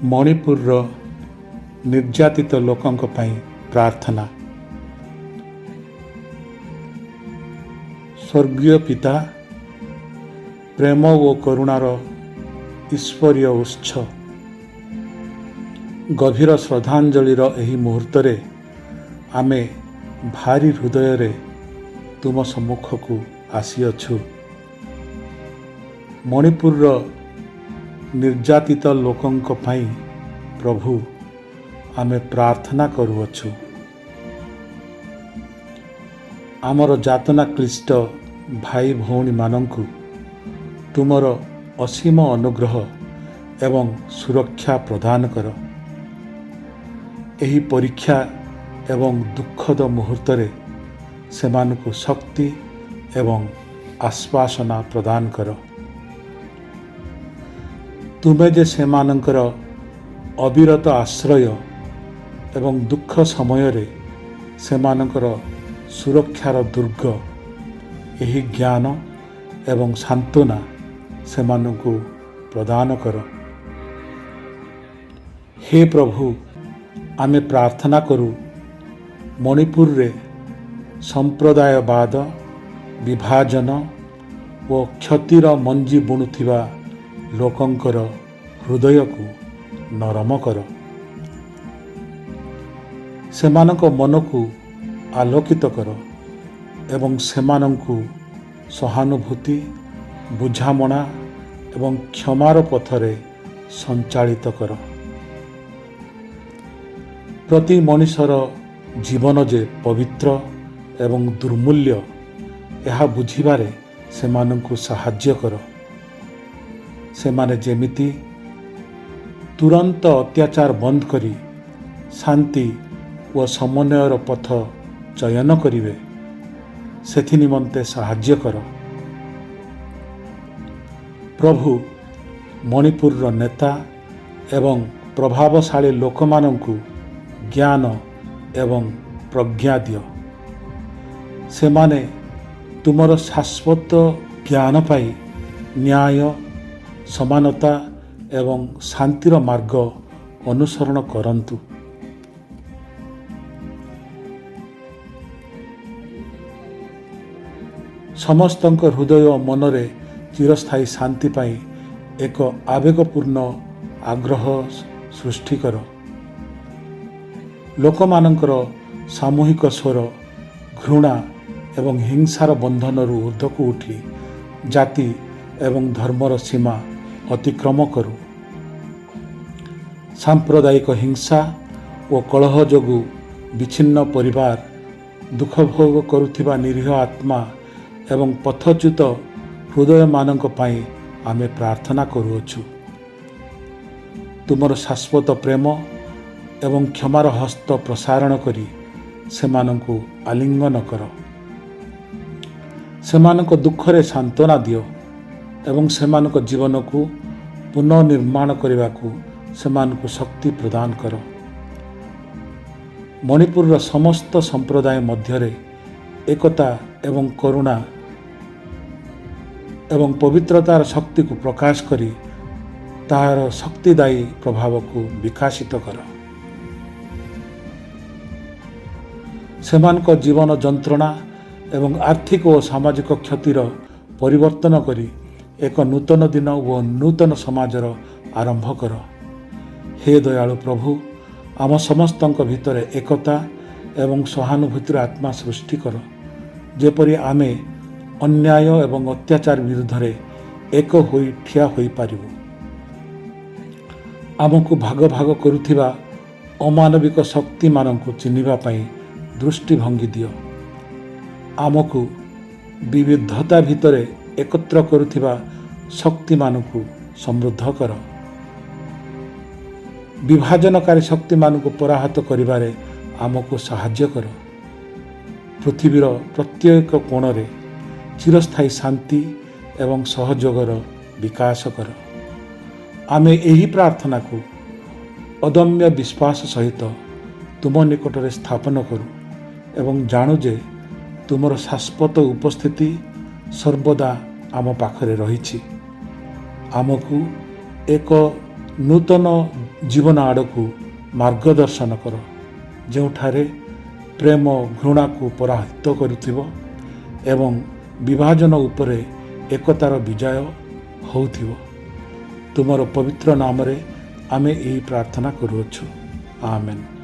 ମଣିପୁରର ନିର୍ଯାତିତ ଲୋକଙ୍କ ପାଇଁ ପ୍ରାର୍ଥନା। ସ୍ୱର୍ଗୀୟ ପିତା, ପ୍ରେମ ଓ କରୁଣାର ଈଶ୍ୱରୀୟ ଉତ୍ସ, ଗଭୀର ଶ୍ରଦ୍ଧାଞ୍ଜଳିର ଏହି ମୁହୂର୍ତ୍ତରେ ଆମେ ଭାରି ହୃଦୟରେ ତୁମ ସମ୍ମୁଖକୁ ଆସିଅଛୁ। ମଣିପୁରର ନିର୍ଯାତିତ ଲୋକଙ୍କ ପାଇଁ ପ୍ରଭୁ ଆମେ ପ୍ରାର୍ଥନା କରୁଅଛୁ। ଆମର ଯାତନା କ୍ଳିଷ୍ଟ ଭାଇ ଭଉଣୀମାନଙ୍କୁ ତୁମର ଅସୀମ ଅନୁଗ୍ରହ ଏବଂ ସୁରକ୍ଷା ପ୍ରଦାନ କର। ଏହି ପରୀକ୍ଷା ଏବଂ ଦୁଃଖଦ ମୁହୂର୍ତ୍ତରେ ସେମାନଙ୍କୁ ଶକ୍ତି ଏବଂ ଆଶ୍ୱାସନା ପ୍ରଦାନ କର। ତୁମେ ଯେ ସେମାନଙ୍କର ଅବିରତ ଆଶ୍ରୟ ଏବଂ ଦୁଃଖ ସମୟରେ ସେମାନଙ୍କର ସୁରକ୍ଷାର ଦୁର୍ଗ, ଏହି ଜ୍ଞାନ ଏବଂ ସାନ୍ତ୍ୱନା ସେମାନଙ୍କୁ ପ୍ରଦାନ କର। ହେ ପ୍ରଭୁ, ଆମେ ପ୍ରାର୍ଥନା କରୁ ମଣିପୁରରେ ସମ୍ପ୍ରଦାୟବାଦ, ବିଭାଜନ ଓ କ୍ଷତିର ମଞ୍ଜି ବୁଣୁଥିବା ଲୋକଙ୍କର ହୃଦୟକୁ ନରମ କର। ସେମାନଙ୍କ ମନକୁ ଆଲୋକିତ କର ଏବଂ ସେମାନଙ୍କୁ ସହାନୁଭୂତି, ବୁଝାମଣା ଏବଂ କ୍ଷମାର ପଥରେ ସଞ୍ଚାଳିତ କର। ପ୍ରତି ମଣିଷର ଜୀବନ ଯେ ପବିତ୍ର ଏବଂ ଦୁର୍ମୂଲ୍ୟ, ଏହା ବୁଝିବାରେ ସେମାନଙ୍କୁ ସାହାଯ୍ୟ କର। ସେମାନେ ଯେମିତି ତୁରନ୍ତ ଅତ୍ୟାଚାର ବନ୍ଦ କରି ଶାନ୍ତି ଓ ସମନ୍ୱୟର ପଥ ଚୟନ କରିବେ, ସେଥି ନିମନ୍ତେ ସାହାଯ୍ୟ କର। ପ୍ରଭୁ, ମଣିପୁରର ନେତା ଏବଂ ପ୍ରଭାବଶାଳୀ ଲୋକମାନଙ୍କୁ ଜ୍ଞାନ ଏବଂ ପ୍ରଜ୍ଞା ଦିଅ। ସେମାନେ ତୁମର ଶାଶ୍ୱତ ଜ୍ଞାନ ପାଇ ନ୍ୟାୟ, ସମାନତା ଏବଂ ଶାନ୍ତିର ମାର୍ଗ ଅନୁସରଣ କରନ୍ତୁ। ସମସ୍ତଙ୍କ ହୃଦୟ ଓ ମନରେ ଚିରସ୍ଥାୟୀ ଶାନ୍ତି ପାଇଁ ଏକ ଆବେଗପୂର୍ଣ୍ଣ ଆଗ୍ରହ ସୃଷ୍ଟି କର। ଲୋକମାନଙ୍କର ସାମୂହିକ ସ୍ୱର ଘୃଣା ଏବଂ ହିଂସାର ବନ୍ଧନରୁ ଊର୍ଦ୍ଧ୍ୱକୁ ଉଠି ଜାତି ଏବଂ ଧର୍ମର ସୀମା ଅତିକ୍ରମ କରୁ। ସାମ୍ପ୍ରଦାୟିକ ହିଂସା ଓ କଳହ ଯୋଗୁଁ ବିଚ୍ଛିନ୍ନ ପରିବାର, ଦୁଃଖ ଭୋଗ କରୁଥିବା ନିରୀହ ଆତ୍ମା ଏବଂ ପଥଚ୍ୟୁତ ହୃଦୟମାନଙ୍କ ପାଇଁ ଆମେ ପ୍ରାର୍ଥନା କରୁଅଛୁ। ତୁମର ଶାଶ୍ୱତ ପ୍ରେମ ଏବଂ କ୍ଷମାର ହସ୍ତ ପ୍ରସାରଣ କରି ସେମାନଙ୍କୁ ଆଲିଙ୍ଗନ କର। ସେମାନଙ୍କ ଦୁଃଖରେ ସାନ୍ତ୍ୱନା ଦିଅ ଏବଂ ସେମାନଙ୍କ ଜୀବନକୁ ପୁନଃନିର୍ମାଣ କରିବାକୁ ସେମାନଙ୍କୁ ଶକ୍ତି ପ୍ରଦାନ କର। ମଣିପୁରର ସମସ୍ତ ସମ୍ପ୍ରଦାୟ ମଧ୍ୟରେ ଏକତା ଏବଂ କରୁଣା ଏବଂ ପବିତ୍ରତାର ଶକ୍ତିକୁ ପ୍ରକାଶ କରି ତାହାର ଶକ୍ତିଦାୟୀ ପ୍ରଭାବକୁ ବିକଶିତ କର। ସେମାନଙ୍କ ଜୀବନ ଯନ୍ତ୍ରଣା ଏବଂ ଆର୍ଥିକ ଓ ସାମାଜିକ କ୍ଷତିର ପରିବର୍ତ୍ତନ କରି ଏକ ନୂତନ ଦିନ ଓ ନୂତନ ସମାଜର ଆରମ୍ଭ କର। ହେ ଦୟାଳୁ ପ୍ରଭୁ, ଆମ ସମସ୍ତଙ୍କ ଭିତରେ ଏକତା ଏବଂ ସହାନୁଭୂତିର ଆତ୍ମା ସୃଷ୍ଟି କର, ଯେପରି ଆମେ ଅନ୍ୟାୟ ଏବଂ ଅତ୍ୟାଚାର ବିରୁଦ୍ଧରେ ଏକ ହୋଇ ଠିଆ ହୋଇପାରିବୁ। ଆମକୁ ଭାଗ ଭାଗ କରୁଥିବା ଅମାନବିକ ଶକ୍ତିମାନଙ୍କୁ ଚିହ୍ନିବା ପାଇଁ ଦୃଷ୍ଟିଭଙ୍ଗୀ ଦିଅ। ଆମକୁ ବିବିଧତା ଭିତରେ ଏକତ୍ର କରୁଥିବା ଶକ୍ତିମାନଙ୍କୁ ସମୃଦ୍ଧ କର। ବିଭାଜନକାରୀ ଶକ୍ତିମାନଙ୍କୁ ପରାହତ କରିବାରେ ଆମକୁ ସାହାଯ୍ୟ କର। ପୃଥିବୀର ପ୍ରତ୍ୟେକ କୋଣରେ ଚିରସ୍ଥାୟୀ ଶାନ୍ତି ଏବଂ ସହଯୋଗର ବିକାଶ କର। ଆମେ ଏହି ପ୍ରାର୍ଥନାକୁ ଅଦମ୍ୟ ବିଶ୍ୱାସ ସହିତ ତୁମ ନିକଟରେ ସ୍ଥାପନ କରୁ ଏବଂ ଜାଣୁ ଯେ ତୁମର ଶାଶ୍ୱତ ଉପସ୍ଥିତି ସର୍ବଦା ଆମ ପାଖରେ ରହିଛି। ଆମକୁ ଏକ ନୂତନ ଜୀବନ ଆଡ଼କୁ ମାର୍ଗଦର୍ଶନ କର, ଯେଉଁଠାରେ ପ୍ରେମ ଘୃଣାକୁ ପରାହତ କରୁଥିବ ଏବଂ ବିଭାଜନ ଉପରେ ଏକତାର ବିଜୟ ହେଉଥିବ। ତୁମର ପବିତ୍ର ନାମରେ ଆମେ ଏହି ପ୍ରାର୍ଥନା କରୁଅଛୁ। ଆମେନ୍।